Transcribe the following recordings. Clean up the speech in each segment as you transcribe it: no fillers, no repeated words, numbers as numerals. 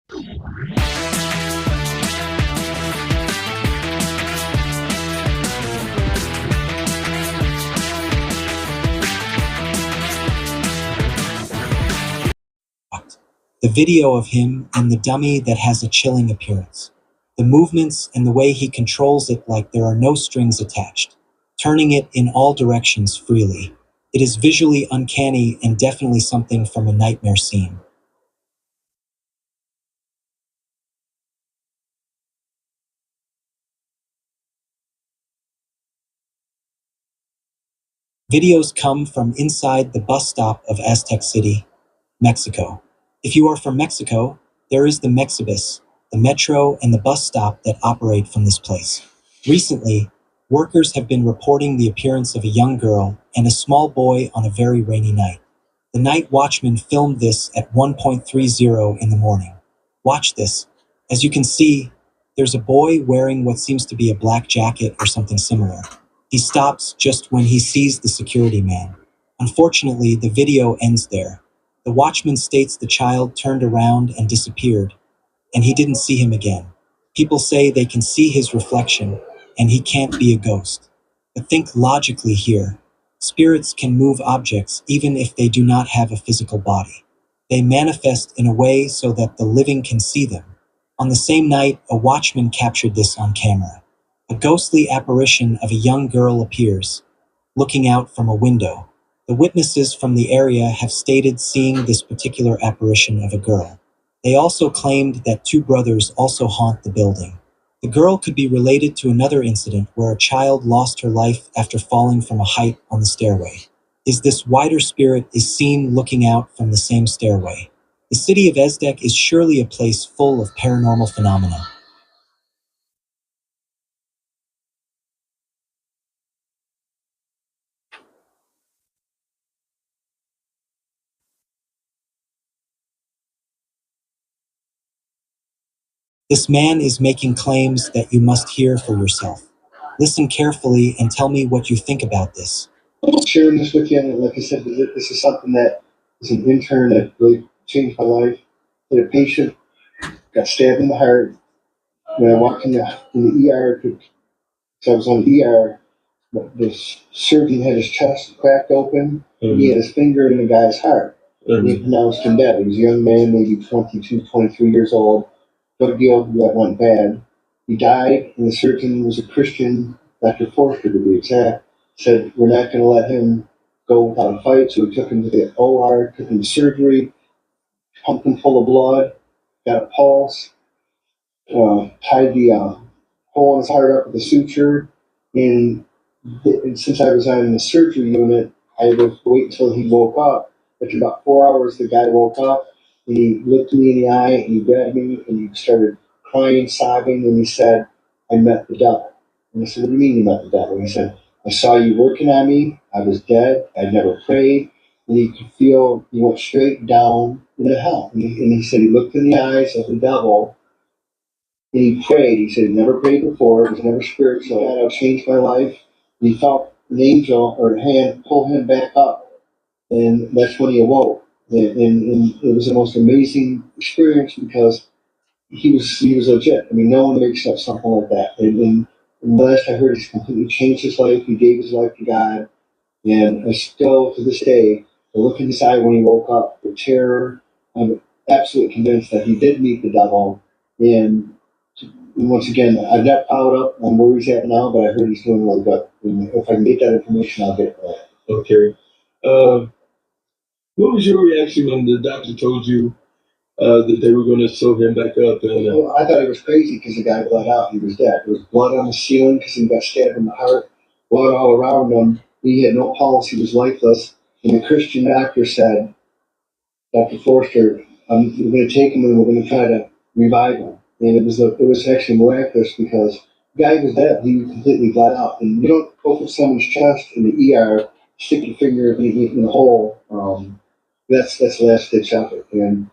The video of him and the dummy that has a chilling appearance. The movements and the way he controls it like there are no strings attached, turning it in all directions freely. It is visually uncanny and definitely something from a nightmare scene. Videos come from inside the bus stop of Aztec City, Mexico. If you are from Mexico, there is the Mexibus, the metro and the bus stop that operate from this place. Recently, workers have been reporting the appearance of a young girl and a small boy on a very rainy night. The night watchman filmed this at 1:30 in the morning. Watch this. As you can see, there's a boy wearing what seems to be a black jacket or something similar. He stops just when he sees the security man. Unfortunately, the video ends there. The watchman states the child turned around and disappeared, and he didn't see him again. People say they can see his reflection, and he can't be a ghost. But think logically here. Spirits can move objects even if they do not have a physical body. They manifest in a way so that the living can see them. On the same night, a watchman captured this on camera. A ghostly apparition of a young girl appears, looking out from a window. The witnesses from the area have stated seeing this particular apparition of a girl. They also claimed that two brothers also haunt the building. The girl could be related to another incident where a child lost her life after falling from a height on the stairway. This wider spirit is seen looking out from the same stairway. The city of Aztec is surely a place full of paranormal phenomena. This man is making claims that you must hear for yourself. Listen carefully and tell me what you think about this. Sharing this with you, and like I said, this is something that is an intern that really changed my life. I had a patient got stabbed in the heart when I walked in the ER. So I was on the ER. The surgeon had his chest cracked open. Mm-hmm. He had his finger in the guy's heart. Mm-hmm. And he pronounced him dead. He was a young man, maybe 22, 23 years old. Drug deal that went bad. He died, and the surgeon was a Christian, Dr. Forster to be exact, said, we're not going to let him go without a fight, so we took him to the OR, took him to surgery, pumped him full of blood, got a pulse, tied the hole in his heart up with a suture, and since I was on the surgery unit, I had to wait until he woke up. After about 4 hours, the guy woke up, and he looked me in the eye, and he grabbed me, and he started crying, sobbing, and he said, I met the devil. And I said, what do you mean you met the devil? He said, I saw you working on me. I was dead. I'd never prayed. And he could feel he went straight down into hell. And he said he looked in the eyes of the devil, and he prayed. He said he never prayed before. It was never spiritual. That changed my life. And he felt an angel or a hand pull him back up. And that's when he awoke. And it was the most amazing experience because he was legit. I mean, no one makes up something like that. And last I heard, he's completely changed his life. He gave his life to God. And I still, to this day, the look in his eye when he woke up, the terror, I'm absolutely convinced that he did meet the devil. And once again, I've not followed up on where he's at now, but I heard he's doing really good. And if I can get that information, I'll get it. Okay. What was your reaction when the doctor told you that they were going to sew him back up? Well, I thought it was crazy because the guy bled out. He was dead. There was blood on the ceiling because he got stabbed in the heart, blood all around him. He had no pulse. He was lifeless. And the Christian doctor said, Dr. Forster, we're going to take him and we're going to try to revive him. And it was actually miraculous because the guy was dead. He completely bled out. And you don't open someone's chest in the ER, stick your finger in the hole. That's the last ditch effort. And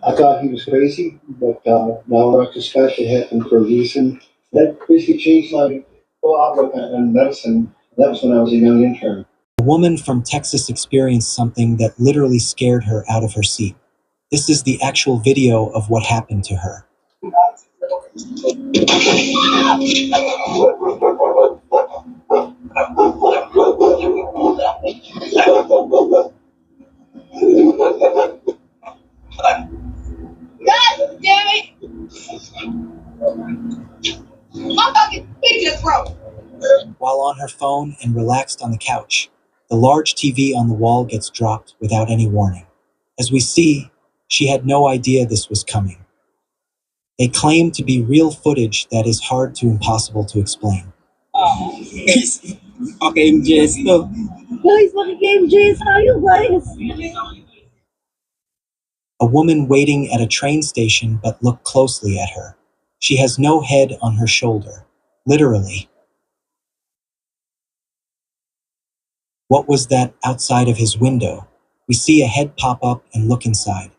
I thought he was crazy, but now in retrospect, it happened for a reason. That basically changed my whole outlook on medicine. That was when I was a young intern. A woman from Texas experienced something that literally scared her out of her seat. This is the actual video of what happened to her. God damn it! My fucking feet just broke. While on her phone and relaxed on the couch, the large TV on the wall gets dropped without any warning. As we see, she had no idea this was coming. They claim to be real footage that is hard to impossible to explain. Okay, Jess, no. Guys, fucking James, how are you guys? A woman waiting at a train station, but look closely at her. She has no head on her shoulder. Literally. What was that outside of his window? We see a head pop up and look inside.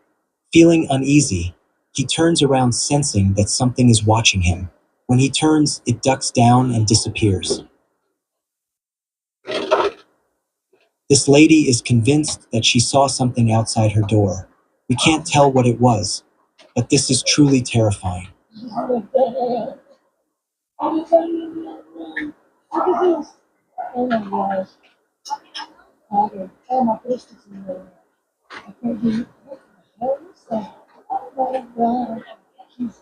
Feeling uneasy, he turns around sensing that something is watching him. When he turns, it ducks down and disappears. This lady is convinced that she saw something outside her door. We can't tell what it was, but this is truly terrifying. Look at this. Oh my gosh. Okay. Oh my gosh. I can't do it. What the hell is that? Oh my god. Jesus.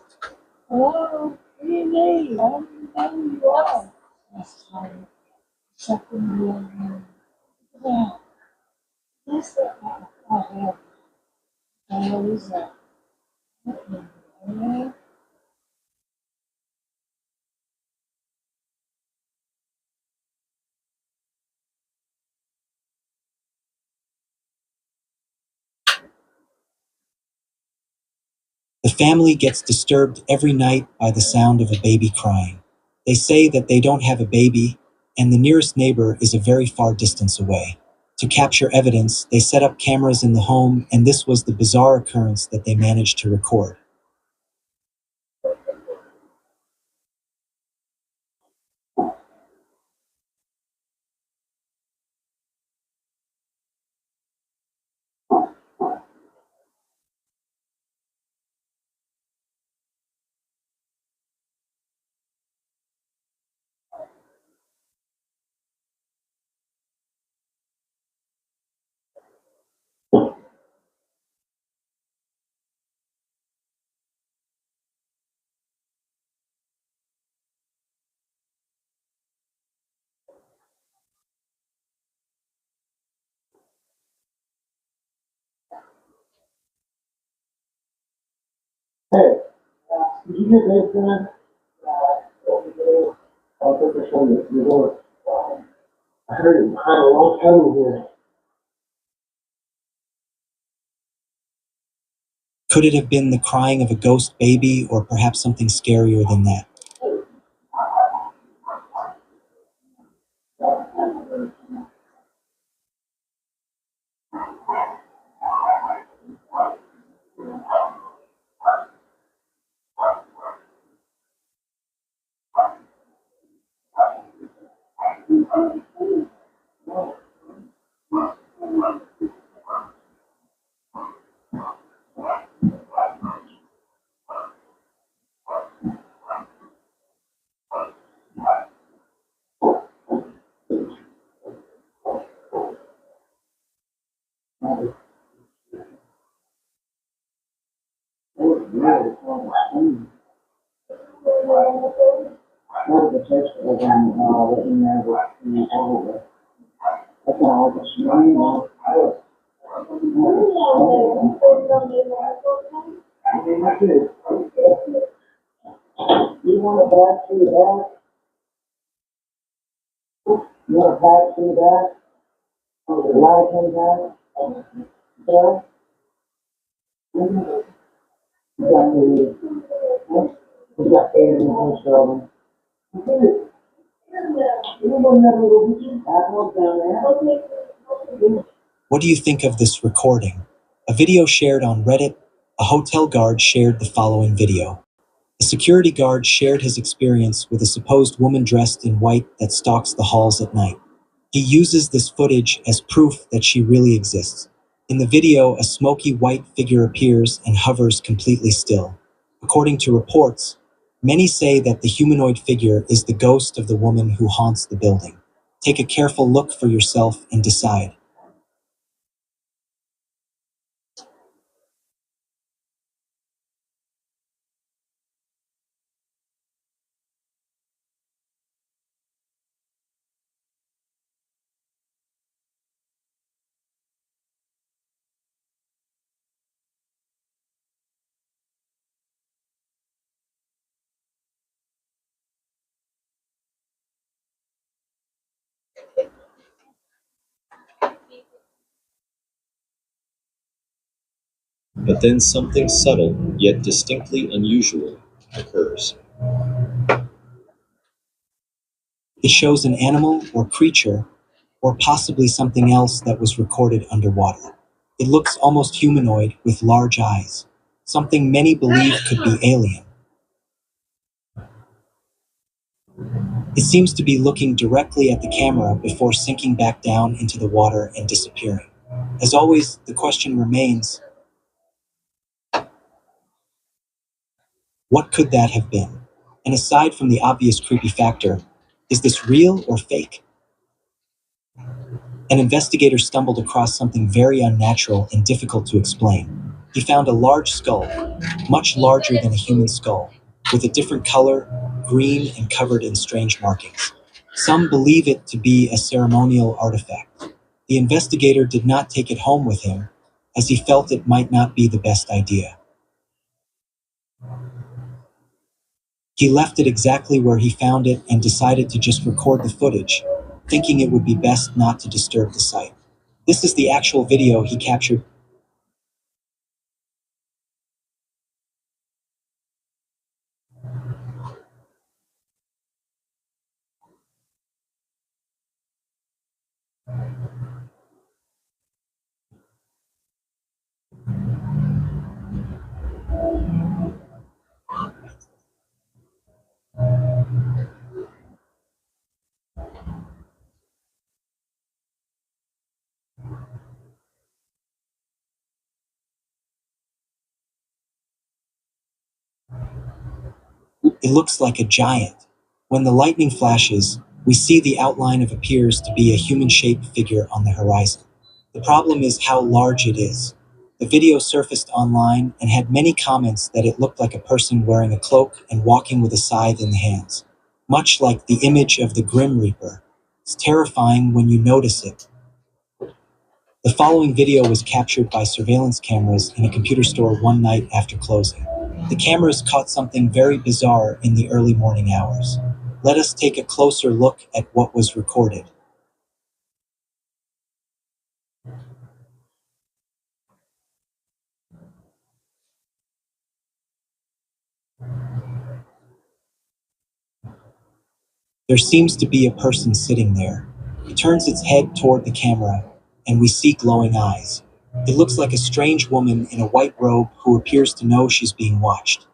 Hello? What do you need? I don't even know who you are. That's fine. Something wrong. Yeah. What's that? Oh, hell. The hell is that? What the hell? The family gets disturbed every night by the sound of a baby crying. They say that they don't have a baby, and the nearest neighbor is a very far distance away. To capture evidence, they set up cameras in the home, and this was the bizarre occurrence that they managed to record. Hey, did you get this done? I'll put this on the door. I heard it behind a long time here. Could it have been the crying of a ghost baby, or perhaps something scarier than that? One of the church program, let me know what you over. That's all the screen on. You want a back to the back? You want a back to the back? The right hand back? Sir? You got eight in the post of them. What do you think of this recording? A video shared on Reddit, a hotel guard shared the following video. A security guard shared his experience with a supposed woman dressed in white that stalks the halls at night. He uses this footage as proof that she really exists. In the video, a smoky white figure appears and hovers completely still. According to reports, many say that the humanoid figure is the ghost of the woman who haunts the building. Take a careful look for yourself and decide. But then something subtle, yet distinctly unusual, occurs. It shows an animal or creature, or possibly something else that was recorded underwater. It looks almost humanoid with large eyes, something many believe could be alien. It seems to be looking directly at the camera before sinking back down into the water and disappearing. As always, the question remains, what could that have been? And aside from the obvious creepy factor, is this real or fake? An investigator stumbled across something very unnatural and difficult to explain. He found a large skull, much larger than a human skull, with a different color, green and covered in strange markings. Some believe it to be a ceremonial artifact. The investigator did not take it home with him, as he felt it might not be the best idea. He left it exactly where he found it and decided to just record the footage, thinking it would be best not to disturb the site. This is the actual video he captured. It looks like a giant. When the lightning flashes, we see the outline of appears to be a human-shaped figure on the horizon. The problem is how large it is. The video surfaced online and had many comments that it looked like a person wearing a cloak and walking with a scythe in the hands, much like the image of the Grim Reaper. It's terrifying when you notice it. The following video was captured by surveillance cameras in a computer store one night after closing. The cameras caught something very bizarre in the early morning hours. Let us take a closer look at what was recorded. There seems to be a person sitting there. It turns its head toward the camera, and we see glowing eyes. It looks like a strange woman in a white robe who appears to know she's being watched.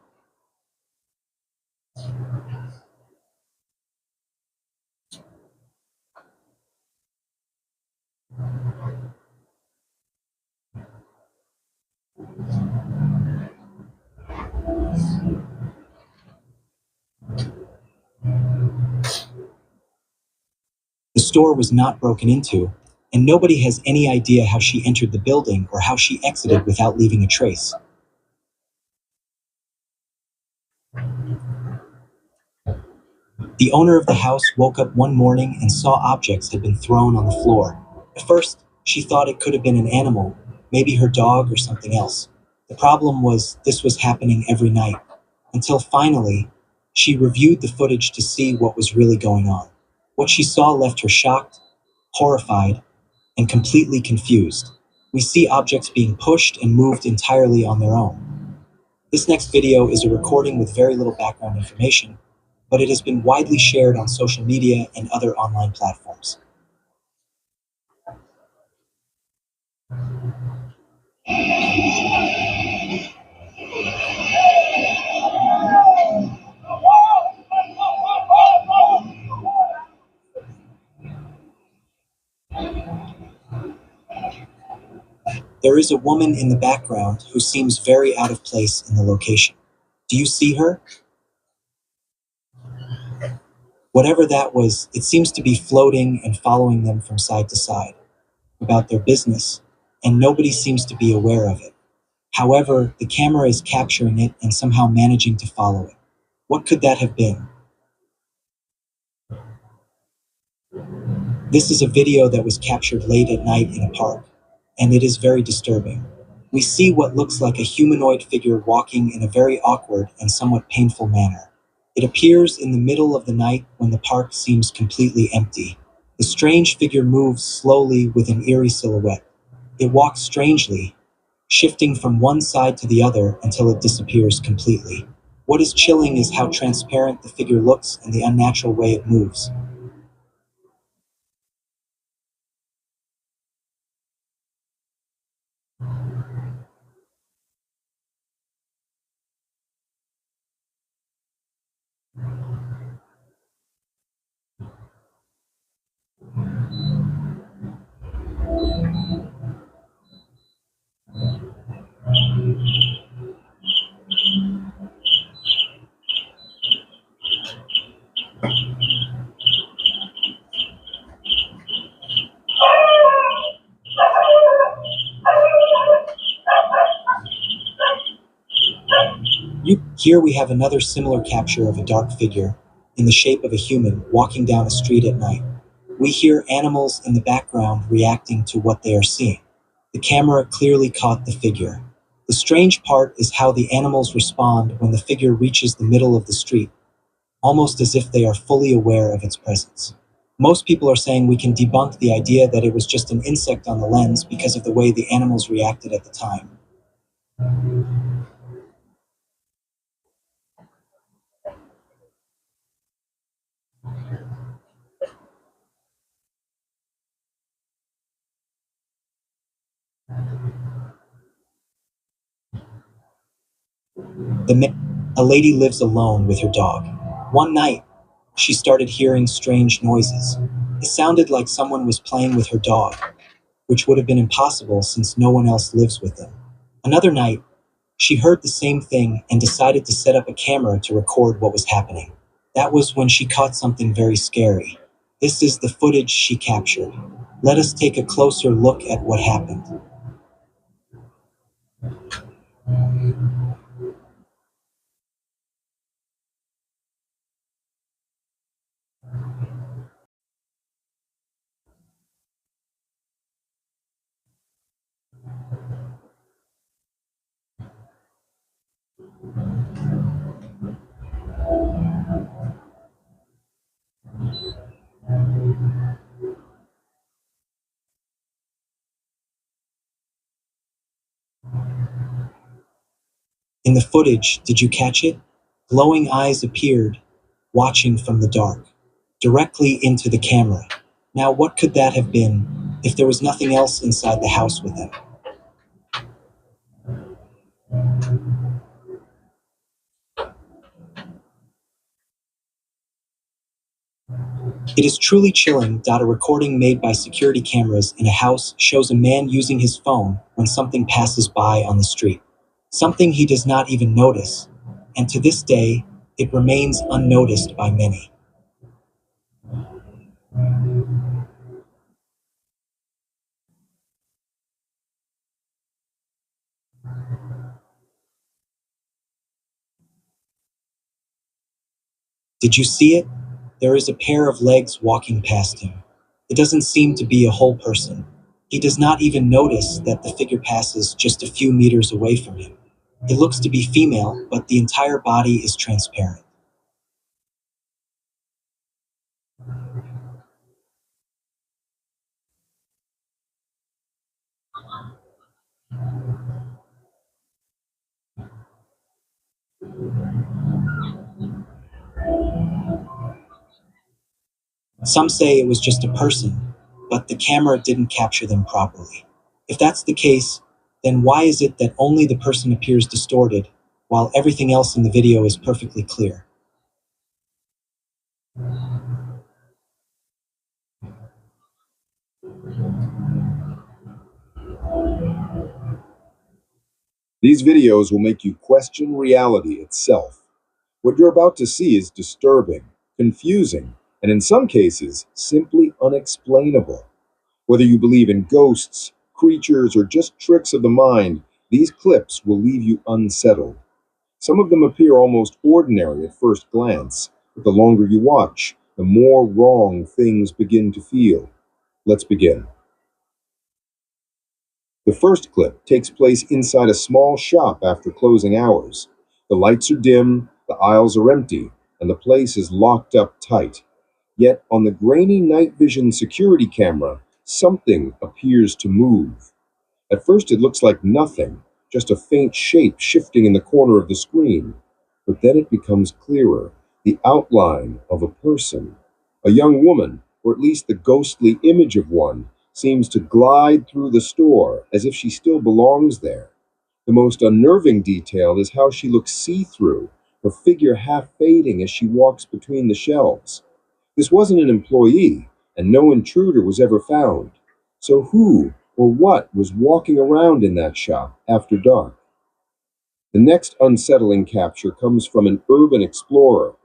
The store was not broken into, and nobody has any idea how she entered the building or how she exited without leaving a trace. The owner of the house woke up one morning and saw objects had been thrown on the floor. At first, she thought it could have been an animal, maybe her dog or something else. The problem was this was happening every night, until finally, she reviewed the footage to see what was really going on. What she saw left her shocked, horrified, and completely confused. We see objects being pushed and moved entirely on their own. This next video is a recording with very little background information, but it has been widely shared on social media and other online platforms. There is a woman in the background who seems very out of place in the location. Do you see her? Whatever that was, it seems to be floating and following them from side to side, about their business, and nobody seems to be aware of it. However, the camera is capturing it and somehow managing to follow it. What could that have been? This is a video that was captured late at night in a park, and it is very disturbing. We see what looks like a humanoid figure walking in a very awkward and somewhat painful manner. It appears in the middle of the night when the park seems completely empty. The strange figure moves slowly with an eerie silhouette. It walks strangely, shifting from one side to the other until it disappears completely. What is chilling is how transparent the figure looks and the unnatural way it moves. Here we have another similar capture of a dark figure, in the shape of a human, walking down a street at night. We hear animals in the background reacting to what they are seeing. The camera clearly caught the figure. The strange part is how the animals respond when the figure reaches the middle of the street, almost as if they are fully aware of its presence. Most people are saying we can debunk the idea that it was just an insect on the lens because of the way the animals reacted at the time. A lady lives alone with her dog. One night, she started hearing strange noises. It sounded like someone was playing with her dog, which would have been impossible since no one else lives with them. Another night, she heard the same thing and decided to set up a camera to record what was happening. That was when she caught something very scary. This is the footage she captured. Let us take a closer look at what happened. In the footage, did you catch it? Glowing eyes appeared, watching from the dark, directly into the camera. Now, what could that have been if there was nothing else inside the house with them? It is truly chilling that a recording made by security cameras in a house shows a man using his phone when something passes by on the street. Something he does not even notice, and to this day, it remains unnoticed by many. Did you see it? There is a pair of legs walking past him. It doesn't seem to be a whole person. He does not even notice that the figure passes just a few meters away from him. It looks to be female, but the entire body is transparent. Some say it was just a person, but the camera didn't capture them properly. If that's the case, then why is it that only the person appears distorted, while everything else in the video is perfectly clear? These videos will make you question reality itself. What you're about to see is disturbing, confusing, and in some cases, simply unexplainable. Whether you believe in ghosts, creatures, or just tricks of the mind, these clips will leave you unsettled. Some of them appear almost ordinary at first glance, but the longer you watch, the more wrong things begin to feel. Let's begin. The first clip takes place inside a small shop after closing hours. The lights are dim, the aisles are empty, and the place is locked up tight. Yet, on the grainy night vision security camera, something appears to move. At first, it looks like nothing, just a faint shape shifting in the corner of the screen. But then it becomes clearer, the outline of a person. A young woman, or at least the ghostly image of one, seems to glide through the store as if she still belongs there. The most unnerving detail is how she looks see-through, her figure half fading as she walks between the shelves. This wasn't an employee, and no intruder was ever found. So who or what was walking around in that shop after dark? The next unsettling capture comes from an urban explorer.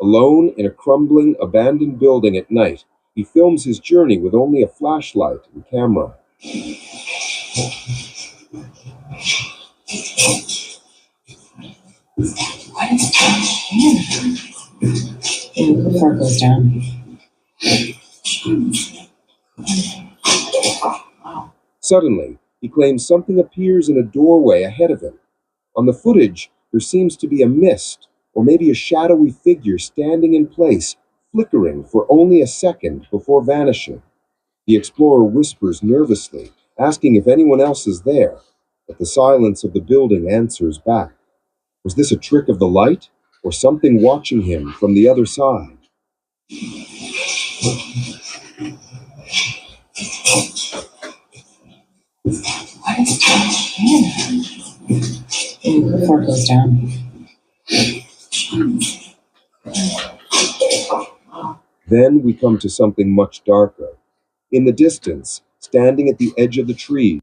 Alone in a crumbling, abandoned building at night, he films his journey with only a flashlight and camera. Before it goes down. Suddenly, he claims something appears in a doorway ahead of him. On the footage, there seems to be a mist, or maybe a shadowy figure standing in place, flickering for only a second before vanishing. The explorer whispers nervously, asking if anyone else is there, but the silence of the building answers back. Was this a trick of the light, or something watching him from the other side? Before it goes down. Then we come to something much darker. In the distance, standing at the edge of the tree,